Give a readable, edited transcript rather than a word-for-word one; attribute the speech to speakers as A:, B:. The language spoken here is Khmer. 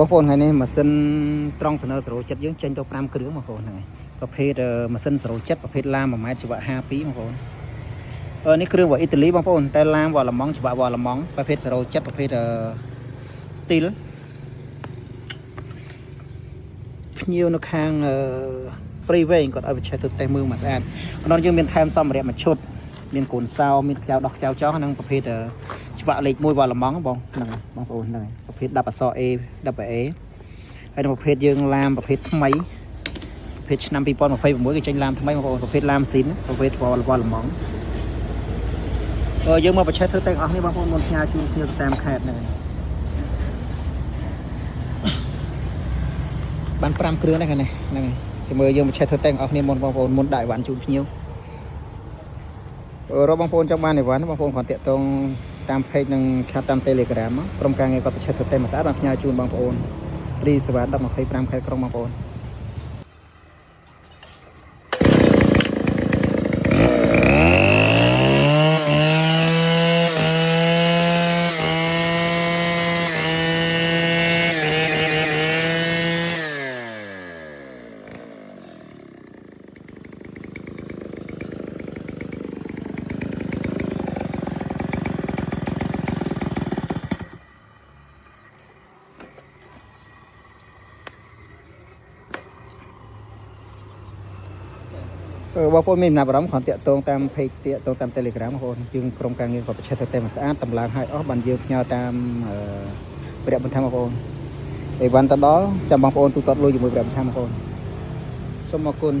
A: បងប្អូនថ្ងៃនេះម៉ាស៊ីនត្រង់សនើ0.7យើងចេញទៅ5គ្រឿងបងប្អូនហ្នឹងហើយប្រភេទម៉ាស៊ីន0.7ប្រភេទឡាម1ម៉ែត្រច្បាក់52បងប្អូននេះគ្រឿងវ៉ាអ៊ីតាលីបងប្អូនតែឡាមវ៉ាឡម៉ង់ច្បាក់វ៉ាឡម៉ង់ប្រភេទ0.7ប្រភេទស្ទីលភ្ញៀវនៅខាងព្រីវែងគាត់ឲ្យបច្ចេកទៅតេស្តមើលមកស្អាតដល់យើងមានថែមសម្ភារៈមួយឈុតមានកូនសោមានខ្ចៅដោះខ្ចៅចោះនិងប្រភេទច្បាក់លេខ1វ៉ាឡម៉ង់បងហ្នឹងបងប្អូនហ្នឹងប្រភេទ10អក្សរ A AA ហើយប្រភេទយើងឡាមប្រភេទថ្មីប្រភេទឆ្នាំ2026គេចេញឡាមថ្មីបងប្អូនប្រភេទឡាមស៊ីនប្រភេទវ៉ាឡម៉ង់យើងមកបច្ចេកធ្វើទាំងអស់នេះបងប្អូនមុនផ្ញើជូនគ្នាទៅតាមខេត្តហ្នឹងបាន5គ្រឿងដែរខាងនេះហ្នឹងហើយចាំមើលយើងបច្ចេកធ្វើទាំងអស់គ្នាមុនបងប្អូនមុនដាក់អីវ៉ាន់ជូនភ្ញៀវរកបងប្អូនចង់បានអីវ៉ាន់បងប្អូនគ្រាន់តាក់ទងតាមเพจនិងឆាតតាម Telegram ក្រុមការងារគាត់បច្ចេកធ្វើតែមួយស្អាតបានផ្ញើជូនបងប្អូនរីសេវា1025ខេត្តក្រុងបងប្អូនបងប្អូនមានចំណាប់អារម្មណ៍គ្រាន់តាក់ទងតាមเพจតាក់ទងតាម Telegram បងប្អូនយើងក្រុមការងារគាត់បច្ចេកទេសតែមួយស្អាតតម្លើងឲ្យអស់បានយើងផ្ញើតាមព្រះបន្ថែមបងប្អូនអីវ៉ាន់ទៅដល់ចាំបងប្អូនទូទាត់លុយជាមួយព្រះបន្ថែមបងប្អូនសូមអរគុណ